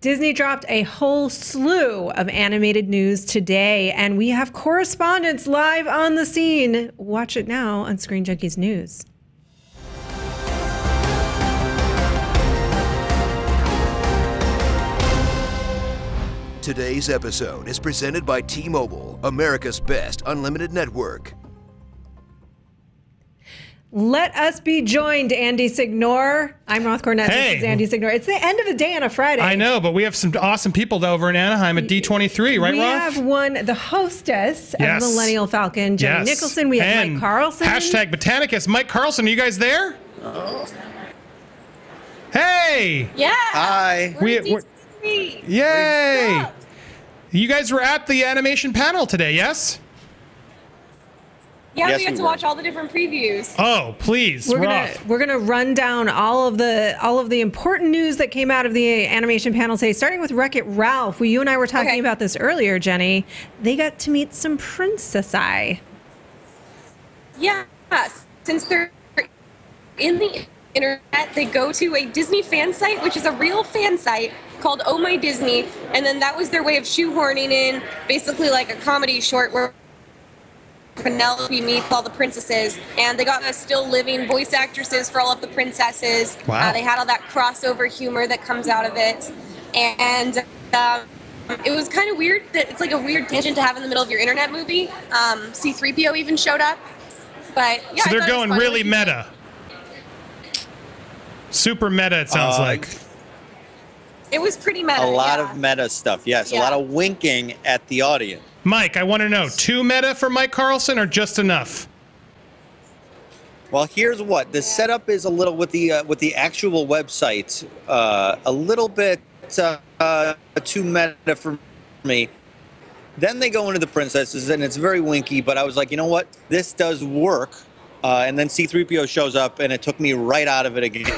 Disney dropped a whole slew of animated news today, and we have correspondents live on the scene. Watch it now on Screen Junkies News. Today's episode is presented by T-Mobile, America's best unlimited network. Let us be joined, Andy Signor. I'm Roth Cornett. Hey. This is Andy Signor. It's the end of the day on a Friday. I know, but we have some awesome people over in Anaheim at D23, right, We Roth? have the hostess of Yes. Millennial Falcon, Jenny Yes. Nicholson. We have And Mike Carlson. Hashtag Botanicus. Mike Carlson, are you guys there? Hey! Yeah. Hi. We're We're- D23. Yay! You guys were at the animation panel today, yes? Yeah, Yes, we got we to were. watch all the different previews. Oh, please, Roth. We're gonna run down all of the important news that came out of the animation panel today, starting with Wreck-It Ralph. You and I were talking about this earlier, Jenny. They got to meet some princessi. Yeah, since they're in the internet, they go to a Disney fan site, which is a real fan site called Oh My Disney, and then that was their way of shoehorning in basically like a comedy short where Penelope meets all the princesses, and they got the still living voice actresses for all of the princesses. Wow. They had all that crossover humor that comes out of it, and it was kind of weird that it's like a weird tangent to have in the middle of your internet movie. C-3PO even showed up, but yeah. So I they're thought it was going fun. really meta. Super meta, it sounds like. It was pretty meta. A lot yeah. of meta stuff, yes. Yeah. A lot of winking at the audience. Mike, I want to know, too meta for Mike Carlson or just enough? Well, here's what the setup is a little with the actual website, a little bit too meta for me. Then they go into the princesses, and it's very winky. But I was like, you know what, this does work. And then C-3PO shows up, and it took me right out of it again.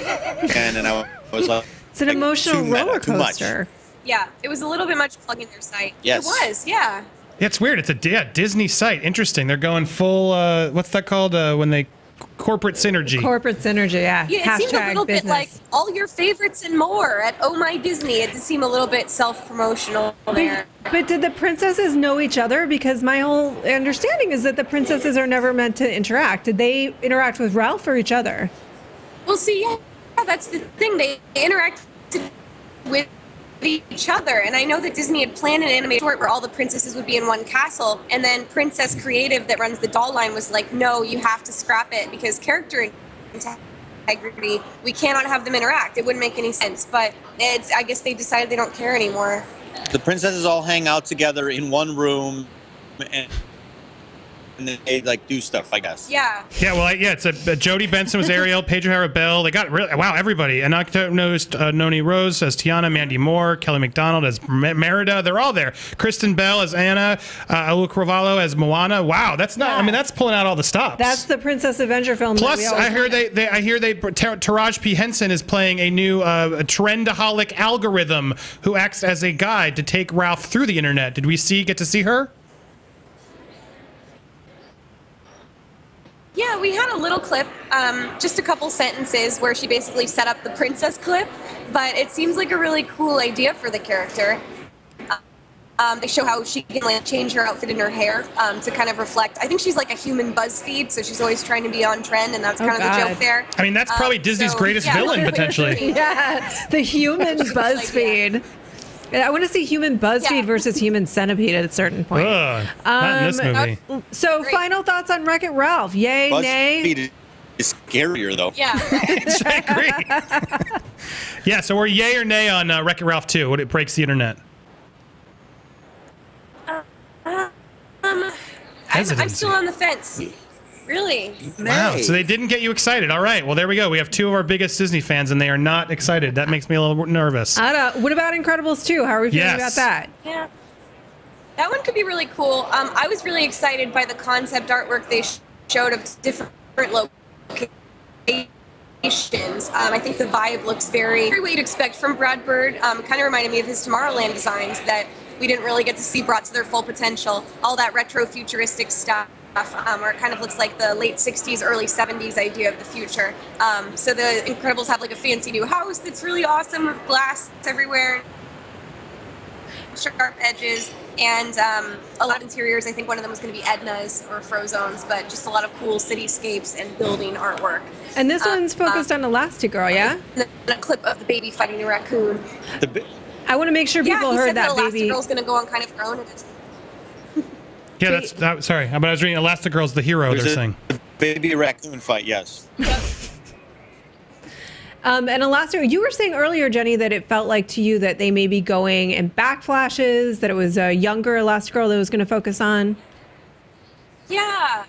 And I was like, It's an emotional too meta, roller too much. coaster. Yeah, it was a little bit much plugging their site. Yes. It was, yeah. Yeah, it's weird. It's a Disney site. Interesting. They're going full, what's that called when they, corporate synergy. Corporate synergy, yeah. Yeah, it seemed a Hashtag little business. bit like all your favorites and more at Oh My Disney. It did seem a little bit self-promotional there. But did the princesses know each other? Because my whole understanding is that the princesses are never meant to interact. Did they interact with Ralph or each other? Well, see, yeah, that's the thing. They interacted with each other, and I know that Disney had planned an animated short where all the princesses would be in one castle, and then Princess Creative that runs the doll line was like, no, you have to scrap it because character integrity, we cannot have them interact. It wouldn't make any sense, but I guess they decided they don't care anymore. the princesses all hang out together in one room, and then they like do stuff, I guess. Yeah. Yeah, well, it's a Jodie Benson was Ariel, Pedro Harabel. They got really everybody. Anakta Noni Rose as Tiana, Mandy Moore, Kelly McDonald as Merida. They're all there. Kristen Bell as Anna, Alu Cravallo as Moana. Wow, that's not. I mean, that's pulling out all the stops. That's the Princess Avenger film. Plus, I hear Taraji P. Henson is playing a new trendaholic algorithm who acts as a guide to take Ralph through the internet. Did we get to see her? Yeah, we had a little clip, just a couple sentences where she basically set up the princess clip, but it seems like a really cool idea for the character. They show how she can like change her outfit and her hair to kind of reflect. I think she's like a human BuzzFeed, so she's always trying to be on trend, and that's kind of the joke there. I mean, that's probably Disney's greatest villain, potentially. Yeah, the human BuzzFeed. I want to see human BuzzFeed versus human Centipede at a certain point. Ugh, not in this movie. So, final thoughts on Wreck-It Ralph? Yay, nay? BuzzFeed is scarier, though. Yeah. I agree. Yeah, so we're yay or nay on Wreck-It Ralph 2 when it breaks the internet. I'm still on the fence. Really? Wow, so they didn't get you excited. All right, well, there we go. We have two of our biggest Disney fans, and they are not excited. That makes me a little nervous. What about Incredibles 2? How are we feeling about that? Yeah. That one could be really cool. I was really excited by the concept artwork they showed of different locations. I think the vibe looks very what you'd expect from Brad Bird. Kind of reminded me of his Tomorrowland designs that we didn't really get to see brought to their full potential. All that retro futuristic stuff. Or it kind of looks like the late 60s, early 70s idea of the future. So the Incredibles have like a fancy new house that's really awesome with glass everywhere. sharp edges, and a lot of interiors. I think one of them was going to be Edna's or Frozone's, but just a lot of cool cityscapes and building artwork. And this one's focused on Elastigirl, yeah? And a clip of the baby fighting a raccoon. I want to make sure people heard that baby. Elastigirl's going to go on kind of her own. Yeah, that's sorry, but I was reading Elastigirl's the hero. They're saying baby raccoon fight. Yes. And Elastigirl, you were saying earlier, Jenny, that it felt like to you that they may be going in backflashes, that it was a younger Elastigirl that was going to focus on. Yeah,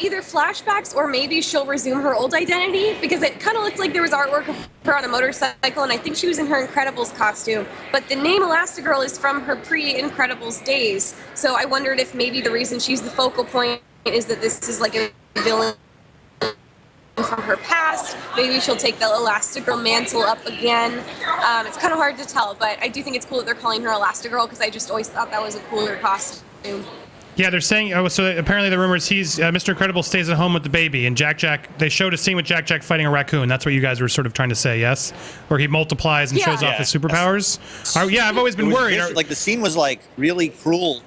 either flashbacks or maybe she'll resume her old identity, because it kind of looked like there was artwork of her on a motorcycle, and I think she was in her Incredibles costume. But the name Elastigirl is from her pre-Incredibles days, so I wondered if maybe the reason she's the focal point is that this is like a villain from her past. Maybe she'll take the Elastigirl mantle up again. It's kind of hard to tell, but I do think it's cool that they're calling her Elastigirl, because I just always thought that was a cooler costume. Yeah, they're saying, so apparently the rumor is he's, Mr. Incredible stays at home with the baby, and Jack, they showed a scene with Jack fighting a raccoon. That's what you guys were sort of trying to say, yes? Where he multiplies and shows off his superpowers? Yeah, I've always been worried. Like, the scene was, like, really cruel.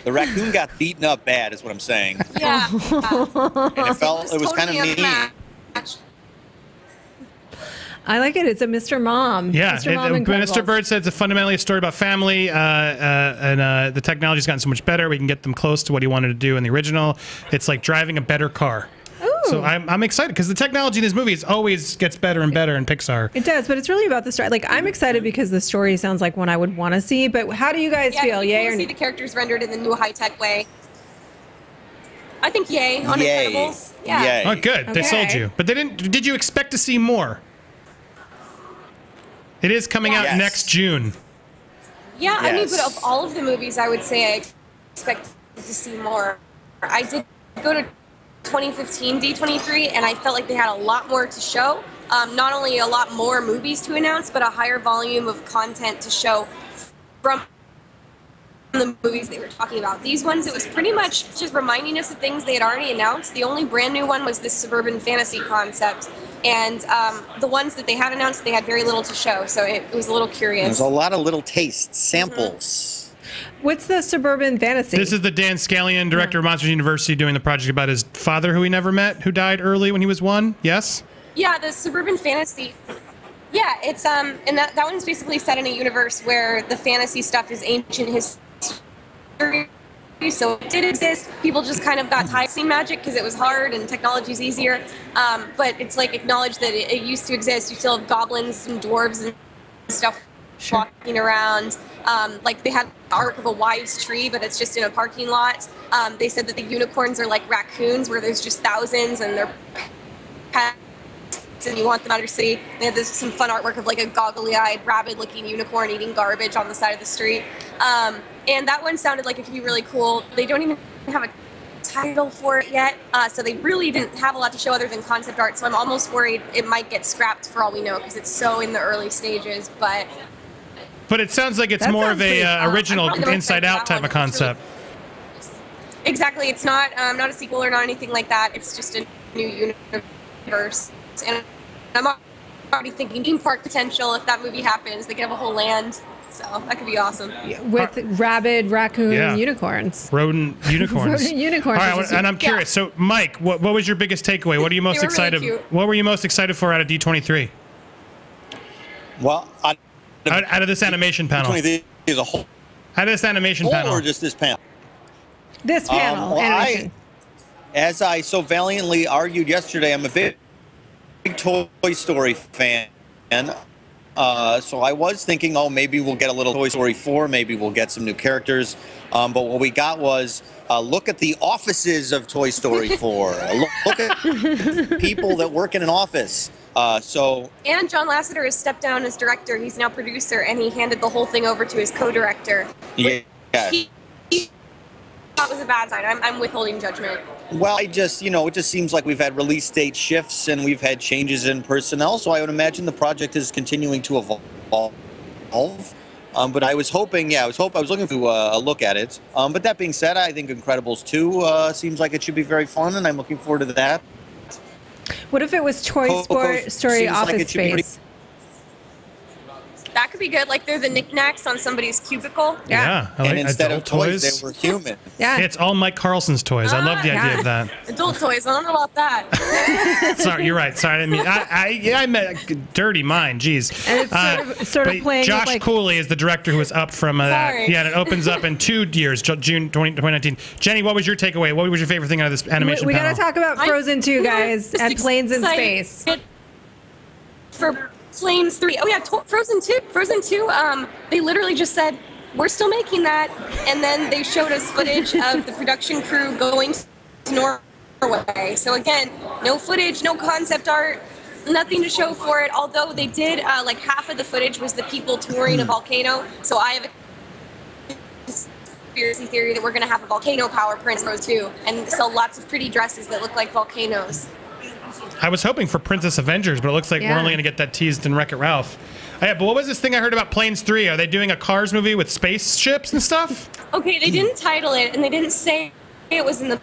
The raccoon got beaten up bad, is what I'm saying. Yeah. And it was kind of mean. I like it. It's a Mr. Mom. Yeah, Mr. Bird said it's fundamentally a story about family, and the technology's gotten so much better. We can get them close to what he wanted to do in the original. It's like driving a better car. Ooh. So I'm excited, because the technology in these movies always gets better and better in Pixar. It does, but it's really about the story. Like, I'm excited because the story sounds like one I would want to see, but how do you guys feel? Yay or nay? See the characters rendered in the new high-tech way. I think yay on Incredibles. Yeah. Yay. Oh, good. They sold you. But they didn't. Did you expect to see more? It is coming out next June. Yeah, I mean, but of all of the movies, I would say I expected to see more. I did go to 2015 D23, and I felt like they had a lot more to show. Not only a lot more movies to announce, but a higher volume of content to show from the movies they were talking about. These ones, it was pretty much just reminding us of things they had already announced. The only brand new one was this suburban fantasy concept. And the ones that they had announced, they had very little to show, so it was a little curious. There's a lot of little tastes, samples. What's the suburban fantasy? This is the Dan Scallion, director of Monsters University, doing the project about his father, who he never met, who died early when he was 1. Yes? Yeah, the suburban fantasy. Yeah, it's and that one's basically set in a universe where the fantasy stuff is ancient history. So it did exist. People just kind of got tired of seeing magic because it was hard and technology's easier. But it's like acknowledged that it used to exist. You still have goblins and dwarves and stuff walking around. Like they had the arc of a wise tree, but it's just in a parking lot. They said that the unicorns are like raccoons, where there's just thousands and they're pets and you want them out of your city. They had some fun artwork of like a goggly-eyed, rabid-looking unicorn eating garbage on the side of the street. And that one sounded like it could be really cool. They don't even have a title for it yet, so they really didn't have a lot to show other than concept art, so I'm almost worried it might get scrapped for all we know, because it's so in the early stages, but it sounds like it's more of a original Inside Out type of concept. Exactly. It's not a sequel or not anything like that. It's just a new universe. And I'm already thinking theme park potential if that movie happens. They could have a whole land. So that could be awesome. With rabid raccoon unicorns. Rodent unicorns. Rodent unicorns. All right, and I'm curious. So, Mike, what was your biggest takeaway? What are you most excited? Really what were you most excited for out of D23? Well, out of this animation panel. D23 is a whole. Out of this animation panel. Or just this panel. This panel. Animation. As I so valiantly argued yesterday, I'm a big Toy Story fan. So I was thinking, oh, maybe we'll get a little Toy Story 4, maybe we'll get some new characters. But what we got was, look at the offices of Toy Story 4. Look at people that work in an office. And John Lasseter has stepped down as director. He's now producer, and he handed the whole thing over to his co-director. Yeah. He thought it was a bad sign. I'm withholding judgment. Well, it just seems like we've had release date shifts and we've had changes in personnel, so I would imagine the project is continuing to evolve. But I was hoping, I was looking to look at it. But that being said, I think Incredibles 2 seems like it should be very fun, and I'm looking forward to that. What if it was Toy Story Office Space? That could be good. Like they're the knickknacks on somebody's cubicle. Yeah. I like And instead of adult toys, they were human. Yeah. It's all Mike Carlson's toys. I love the idea of that. Adult toys. I don't know about that. Sorry, you're right. Sorry, I didn't mean. I meant dirty mind. Jeez. And it's sort of but playing with, Josh like, Cooley is the director who was up from that. Sorry. Yeah, and it opens up in 2 years, June 2019. Jenny, what was your takeaway? What was your favorite thing out of this animation we panel? got to talk about Frozen 2, guys, just and Planes in excited Space. For Planes 3. Oh yeah, Frozen 2. Frozen 2. They literally just said we're still making that, and then they showed us footage of the production crew going to Norway. So again, no footage, no concept art, nothing to show for it. Although they did, like half of the footage was the people touring a volcano. So I have a conspiracy theory that we're going to have a volcano power Prince Rose 2, and sell lots of pretty dresses that look like volcanoes. I was hoping for Princess Avengers, but it looks like we're only going to get that teased in Wreck-It Ralph. Yeah, but what was this thing I heard about Planes 3? Are they doing a Cars movie with spaceships and stuff? Okay, they didn't title it, and they didn't say it was in the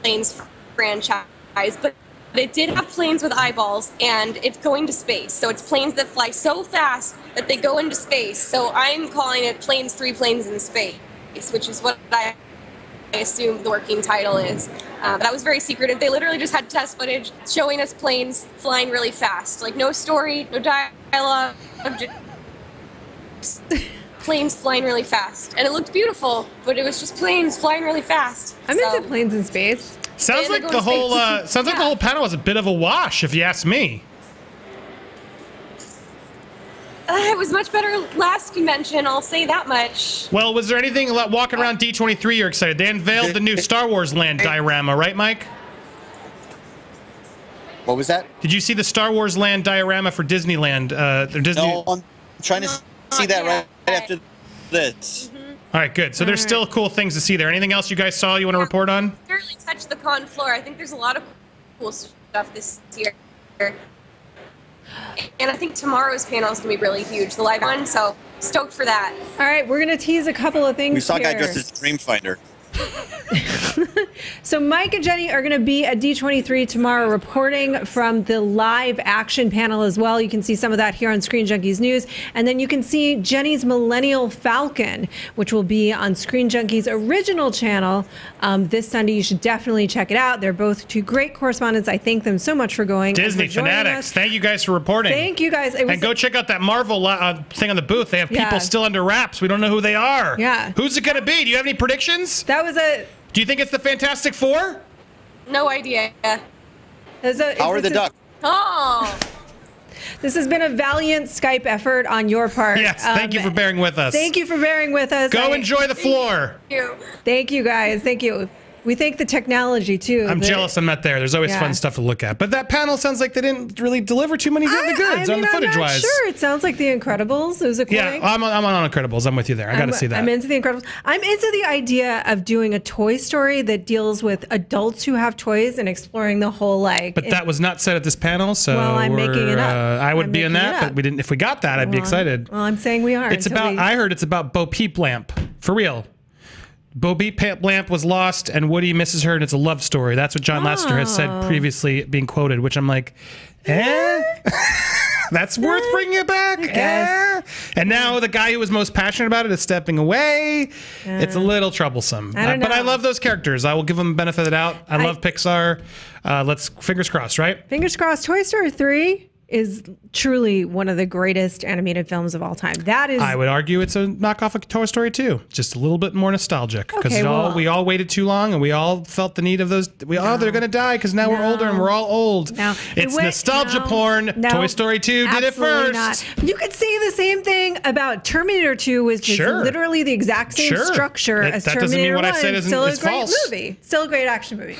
Planes franchise, but it did have planes with eyeballs, and it's going to space. So it's planes that fly so fast that they go into space. So I'm calling it Planes 3, Planes in Space, which is what I assume the working title is. But that was very secretive. They literally just had test footage showing us planes flying really fast. Like no story, no dialogue, just planes flying really fast. And it looked beautiful, but it was just planes flying really fast. I'm into Planes in Space. Sounds like the whole the whole panel was a bit of a wash, if you ask me. It was much better last convention, I'll say that much. Well, was there anything walking around D23 you're excited? They unveiled the new Star Wars land diorama, right, Mike? What was that? Did you see the Star Wars land diorama for Disneyland? No, I'm trying to see that right after this. All right, good. So there's still cool things to see there. Anything else you guys saw you want to report on? Barely touched the con floor. I think there's a lot of cool stuff this year. And I think tomorrow's panel is going to be really huge, the live one, so stoked for that. All right, we're going to tease a couple of things We saw a guy here. dressed as Dreamfinder. So Mike and Jenny are going to be at D23 tomorrow reporting from the live action panel as well. You can see some of that here on Screen Junkies News. And then you can see Jenny's Millennial Falcon, which will be on Screen Junkies' original channel this Sunday. You should definitely check it out. They're both two great correspondents. I thank them so much for going. Disney and for joining fanatics. us. Thank you guys for reporting. Thank you guys. And go check out that Marvel thing on the booth. They have people still under wraps. We don't know who they are. Yeah. Who's it going to be? Do you have any predictions? That was a... Do you think it's the Fantastic Four? No idea. Howard the Duck. Oh. This has been a valiant Skype effort on your part. Yes, thank you for bearing with us. Thank you for bearing with us. Go enjoy the floor. Thank you, guys. Thank you. We thank the technology, too. I'm jealous I'm not there. There's always fun stuff to look at. But that panel sounds like they didn't really deliver too many of the goods on the footage-wise. I'm not sure. It sounds like The Incredibles. It was a cool Yeah, I'm on Incredibles. I'm with you there. I got to see that. I'm into The Incredibles. I'm into the idea of doing a Toy Story that deals with adults who have toys and exploring the whole, like... But that was not said at this panel, so well, I'm making it up. I would be in that, but we didn't. If we got that, I'd be excited. Well, I'm saying we are. It's about... I heard it's about Bo Peep Lamp. For real. Bo Peep Lamp was lost, and Woody misses her, and it's a love story. That's what John Lasseter has said previously, being quoted, which I'm like, that's worth bringing it back. And now the guy who was most passionate about it is stepping away. It's a little troublesome. But I love those characters. I will give them the benefit of the doubt. I love Pixar. Let's fingers crossed, right? Fingers crossed. Toy Story 3 is truly one of the greatest animated films of all time. That is... I would argue it's a knockoff of Toy Story 2. Just a little bit more nostalgic. Because we all waited too long, and we all felt the need of those... they're going to die because now we're older and we're all old. It's nostalgia porn. Toy Story 2 did it first. Not. You could say the same thing about Terminator 2, which is literally the exact same structure as Terminator 1. That doesn't mean what I said is false. Still a great movie. Still a great action movie.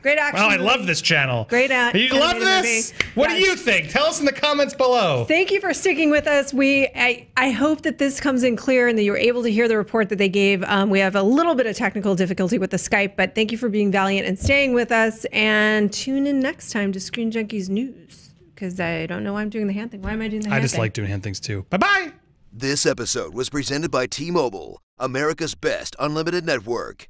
Great action movie. I love this channel. Great You love this? Movie. What do you think? Tell us in the comments below. Thank you for sticking with us. I hope that this comes in clear and that you were able to hear the report that they gave. We have a little bit of technical difficulty with the Skype, but thank you for being valiant and staying with us. And tune in next time to Screen Junkies News, because I don't know why I'm doing the hand thing. Why am I doing the hand thing? I just like doing hand things too. Bye-bye. This episode was presented by T-Mobile, America's best unlimited network.